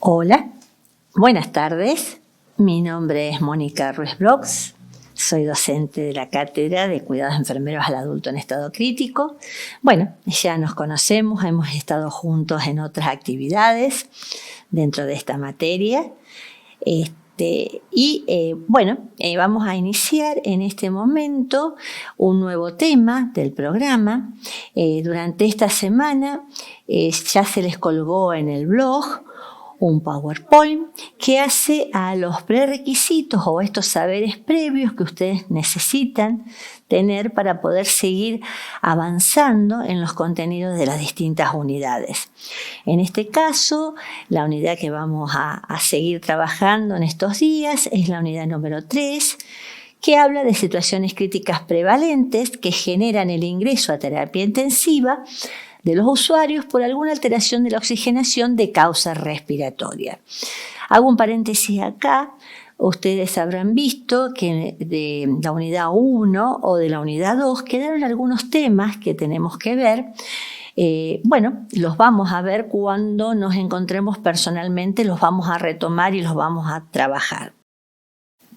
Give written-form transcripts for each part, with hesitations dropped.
Hola, buenas tardes. Mi nombre es Mónica Ruiz Brox. Soy docente de la Cátedra de Cuidados Enfermeros al Adulto en Estado Crítico. Bueno, ya nos conocemos, hemos estado juntos en otras actividades dentro de esta materia. Vamos a iniciar en este momento un nuevo tema del programa. Durante esta semana ya se les colgó en el blog un PowerPoint que hace a los prerequisitos o estos saberes previos que ustedes necesitan tener para poder seguir avanzando en los contenidos de las distintas unidades. En este caso, la unidad que vamos a seguir trabajando en estos días es la unidad número 3, que habla de situaciones críticas prevalentes que generan el ingreso a terapia intensiva de los usuarios por alguna alteración de la oxigenación de causa respiratoria. Hago un paréntesis acá. Ustedes habrán visto que de la unidad 1 o de la unidad 2 quedaron algunos temas que tenemos que ver. Los vamos a ver cuando nos encontremos personalmente, los vamos a retomar y los vamos a trabajar.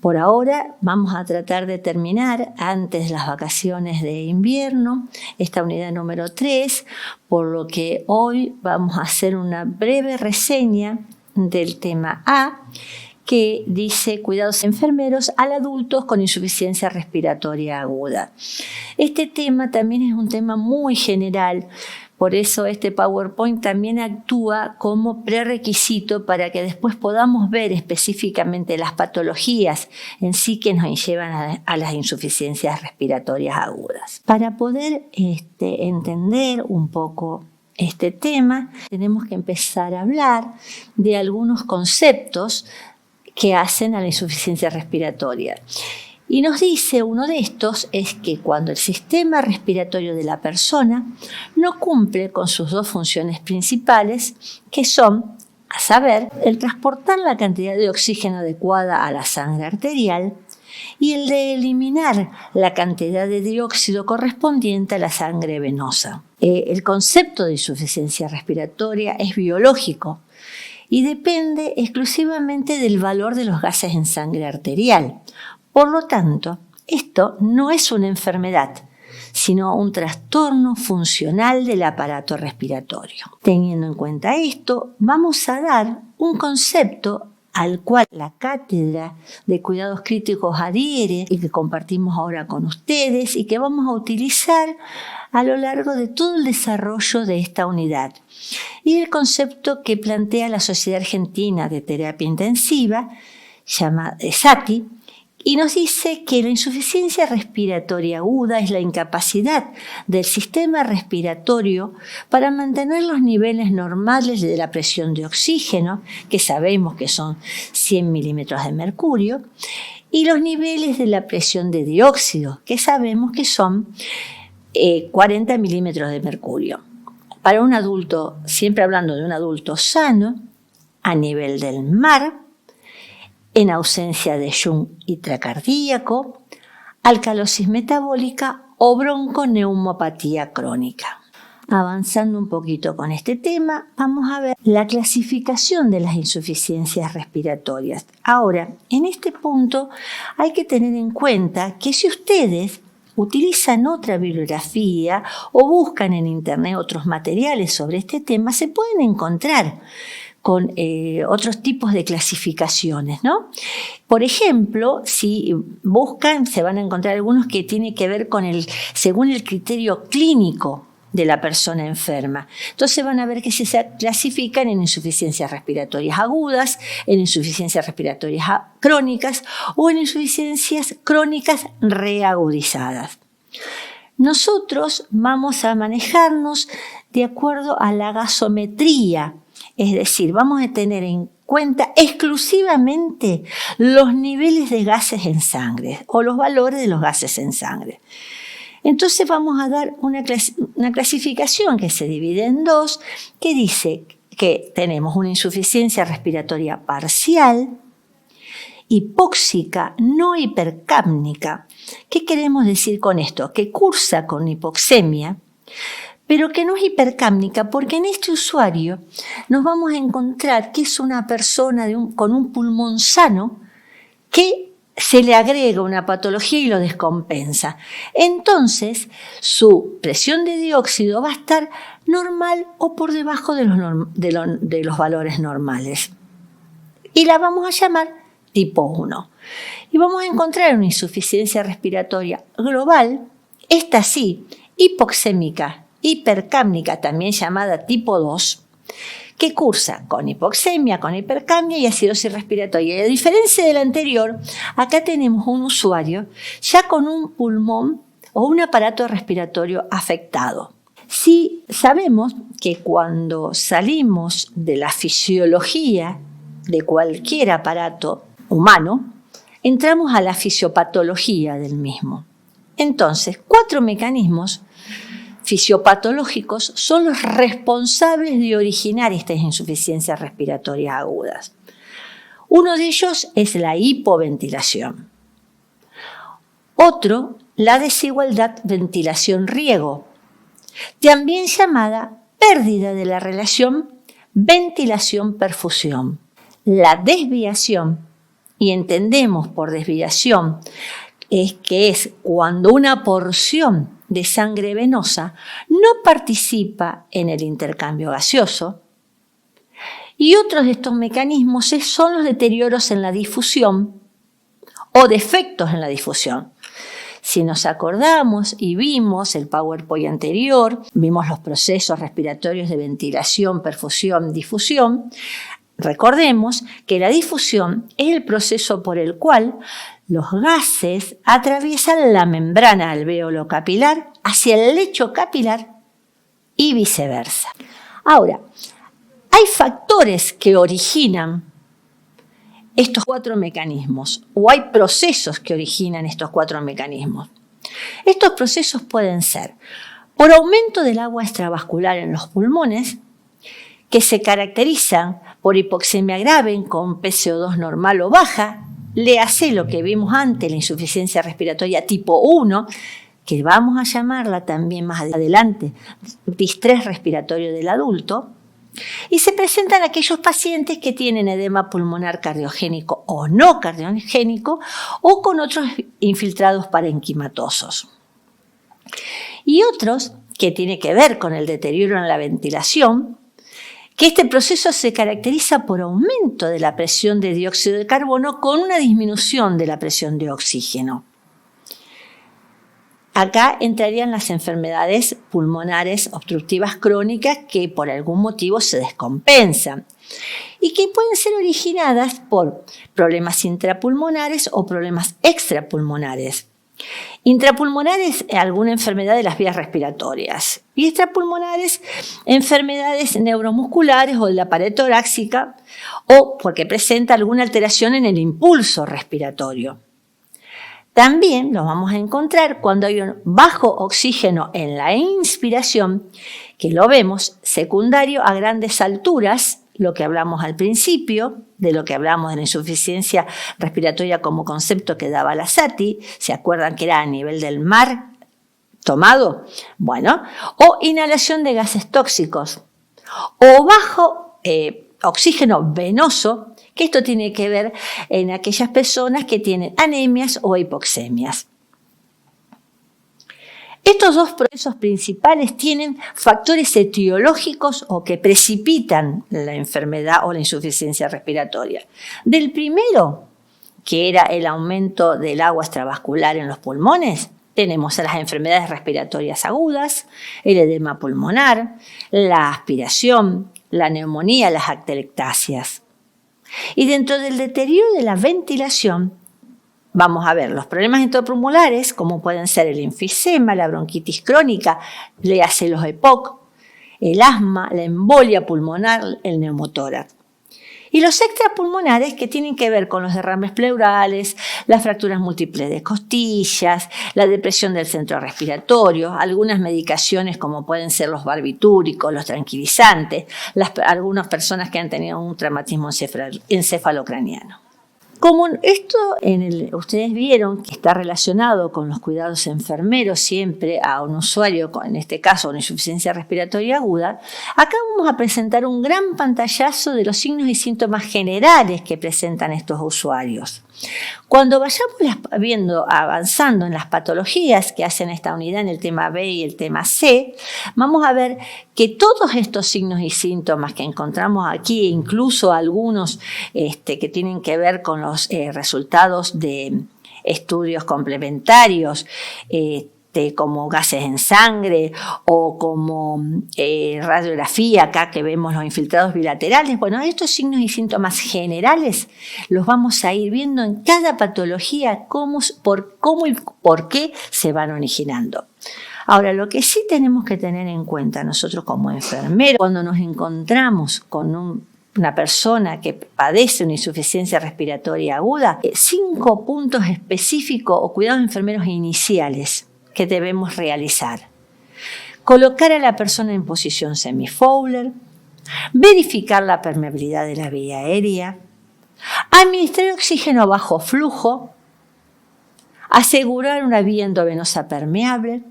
Por ahora vamos a tratar de terminar antes de las vacaciones de invierno esta unidad número 3, por lo que hoy vamos a hacer una breve reseña del tema A, que dice cuidados enfermeros al adultos con insuficiencia respiratoria aguda. Este tema también es un tema muy general. Por eso este PowerPoint también actúa como prerequisito para que después podamos ver específicamente las patologías en sí que nos llevan a las insuficiencias respiratorias agudas. Para poder entender un poco este tema, tenemos que empezar a hablar de algunos conceptos que hacen a la insuficiencia respiratoria. Y nos dice uno de estos es que cuando el sistema respiratorio de la persona no cumple con sus dos funciones principales, que son, a saber, el transportar la cantidad de oxígeno adecuada a la sangre arterial y el de eliminar la cantidad de dióxido correspondiente a la sangre venosa. El concepto de insuficiencia respiratoria es biológico y depende exclusivamente del valor de los gases en sangre arterial. Por lo tanto, esto no es una enfermedad, sino un trastorno funcional del aparato respiratorio. Teniendo en cuenta esto, vamos a dar un concepto al cual la Cátedra de Cuidados Críticos adhiere y que compartimos ahora con ustedes y que vamos a utilizar a lo largo de todo el desarrollo de esta unidad. Y el concepto que plantea la Sociedad Argentina de Terapia Intensiva, llamada SATI, y nos dice que la insuficiencia respiratoria aguda es la incapacidad del sistema respiratorio para mantener los niveles normales de la presión de oxígeno, que sabemos que son 100 milímetros de mercurio, y los niveles de la presión de dióxido, que sabemos que son 40 milímetros de mercurio. Para un adulto, siempre hablando de un adulto sano, a nivel del mar, en ausencia de shunt intracardíaco, alcalosis metabólica o bronconeumopatía crónica. Avanzando un poquito con este tema, vamos a ver la clasificación de las insuficiencias respiratorias. Ahora, en este punto hay que tener en cuenta que si ustedes utilizan otra bibliografía o buscan en internet otros materiales sobre este tema, se pueden encontrar con otros tipos de clasificaciones, ¿no? Por ejemplo, si buscan, se van a encontrar algunos que tienen que ver con según el criterio clínico de la persona enferma. Entonces van a ver que se clasifican en insuficiencias respiratorias agudas, en insuficiencias respiratorias crónicas o en insuficiencias crónicas reagudizadas. Nosotros vamos a manejarnos de acuerdo a la gasometría. Es decir, vamos a tener en cuenta exclusivamente los niveles de gases en sangre o los valores de los gases en sangre. Entonces vamos a dar una clasificación que se divide en dos, que dice que tenemos una insuficiencia respiratoria parcial, hipóxica, no hipercápnica. ¿Qué queremos decir con esto? Que cursa con hipoxemia, pero que no es hipercápnica, porque en este usuario nos vamos a encontrar que es una persona con un pulmón sano que se le agrega una patología y lo descompensa. Entonces, su presión de dióxido va a estar normal o por debajo de los valores normales. Y la vamos a llamar tipo 1. Y vamos a encontrar una insuficiencia respiratoria global, esta sí, hipoxémica, hipercápnica, también llamada tipo 2, que cursa con hipoxemia, con hipercapnia y acidosis respiratoria. Y a diferencia del anterior, acá tenemos un usuario ya con un pulmón o un aparato respiratorio afectado. Sí sabemos que cuando salimos de la fisiología de cualquier aparato humano, entramos a la fisiopatología del mismo. Entonces, 4 mecanismos fisiopatológicos son los responsables de originar estas insuficiencias respiratorias agudas. Uno de ellos es la hipoventilación. Otro, la desigualdad ventilación-riego, también llamada pérdida de la relación ventilación-perfusión. La desviación, y entendemos por desviación, es que es cuando una porción de sangre venosa no participa en el intercambio gaseoso. Y otros de estos mecanismos son los deterioros en la difusión o defectos en la difusión. Si nos acordamos y vimos el PowerPoint anterior, vimos los procesos respiratorios de ventilación, perfusión, difusión, recordemos que la difusión es el proceso por el cual los gases atraviesan la membrana alveolo-capilar hacia el lecho capilar y viceversa. Ahora, hay factores que originan estos 4 mecanismos, o hay procesos que originan estos 4 mecanismos. Estos procesos pueden ser por aumento del agua extravascular en los pulmones, que se caracterizan por hipoxemia grave con PCO2 normal o baja, léase lo que vimos antes, la insuficiencia respiratoria tipo 1, que vamos a llamarla también más adelante distrés respiratorio del adulto, y se presentan aquellos pacientes que tienen edema pulmonar cardiogénico o no cardiogénico o con otros infiltrados parenquimatosos. Y otros que tienen que ver con el deterioro en la ventilación, que este proceso se caracteriza por aumento de la presión de dióxido de carbono con una disminución de la presión de oxígeno. Acá entrarían las enfermedades pulmonares obstructivas crónicas que por algún motivo se descompensan y que pueden ser originadas por problemas intrapulmonares o problemas extrapulmonares. Intrapulmonares, alguna enfermedad de las vías respiratorias, y extrapulmonares, enfermedades neuromusculares o de la pared torácica o porque presenta alguna alteración en el impulso respiratorio. También los vamos a encontrar cuando hay un bajo oxígeno en la inspiración, que lo vemos secundario a grandes alturas, lo que hablamos al principio, de lo que hablamos de la insuficiencia respiratoria como concepto que daba la SATI, ¿se acuerdan que era a nivel del mar tomado? Bueno, o inhalación de gases tóxicos, o bajo oxígeno venoso, que esto tiene que ver en aquellas personas que tienen anemias o hipoxemias. Estos 2 procesos principales tienen factores etiológicos o que precipitan la enfermedad o la insuficiencia respiratoria. Del primero, que era el aumento del agua extravascular en los pulmones, tenemos a las enfermedades respiratorias agudas, el edema pulmonar, la aspiración, la neumonía, las atelectasias. Y dentro del deterioro de la ventilación, vamos a ver los problemas intrapulmonares, como pueden ser el enfisema, la bronquitis crónica, léase los EPOC, el asma, la embolia pulmonar, el neumotórax. Y los extrapulmonares que tienen que ver con los derrames pleurales, las fracturas múltiples de costillas, la depresión del centro respiratorio, algunas medicaciones como pueden ser los barbitúricos, los tranquilizantes, algunas personas que han tenido un traumatismo encefalocraniano. Como esto ustedes vieron que está relacionado con los cuidados enfermeros siempre a un usuario, en este caso una insuficiencia respiratoria aguda, acá vamos a presentar un gran pantallazo de los signos y síntomas generales que presentan estos usuarios. Cuando vayamos avanzando en las patologías que hacen esta unidad en el tema B y el tema C, vamos a ver que todos estos signos y síntomas que encontramos aquí, incluso algunos que tienen que ver con los resultados de estudios complementarios, como gases en sangre o como radiografía, acá que vemos los infiltrados bilaterales. Bueno, estos signos y síntomas generales los vamos a ir viendo en cada patología, cómo y por qué se van originando. Ahora, lo que sí tenemos que tener en cuenta nosotros como enfermeros, cuando nos encontramos con una persona que padece una insuficiencia respiratoria aguda, 5 puntos específicos o cuidados enfermeros iniciales que debemos realizar. Colocar a la persona en posición semi-Fowler, verificar la permeabilidad de la vía aérea, administrar oxígeno a bajo flujo, asegurar una vía endovenosa permeable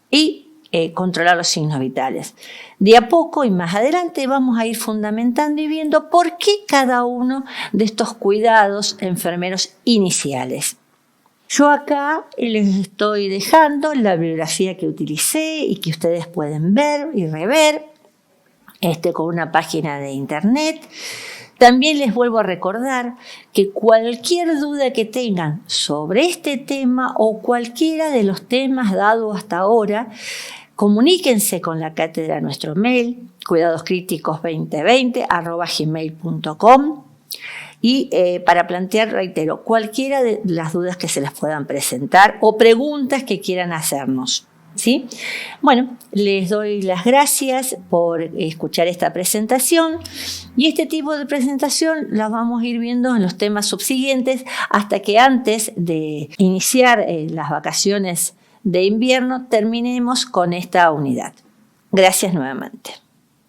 y controlar los signos vitales. De a poco y más adelante vamos a ir fundamentando y viendo por qué cada uno de estos cuidados enfermeros iniciales. Yo acá les estoy dejando la bibliografía que utilicé y que ustedes pueden ver y rever con una página de internet. También les vuelvo a recordar que cualquier duda que tengan sobre este tema o cualquiera de los temas dados hasta ahora, comuníquense con la cátedra a nuestro mail, cuidadoscríticos2020@gmail.com. Y para plantear, reitero, cualquiera de las dudas que se les puedan presentar o preguntas que quieran hacernos, ¿sí? Bueno, les doy las gracias por escuchar esta presentación y este tipo de presentación la vamos a ir viendo en los temas subsiguientes hasta que antes de iniciar las vacaciones de invierno terminemos con esta unidad. Gracias nuevamente.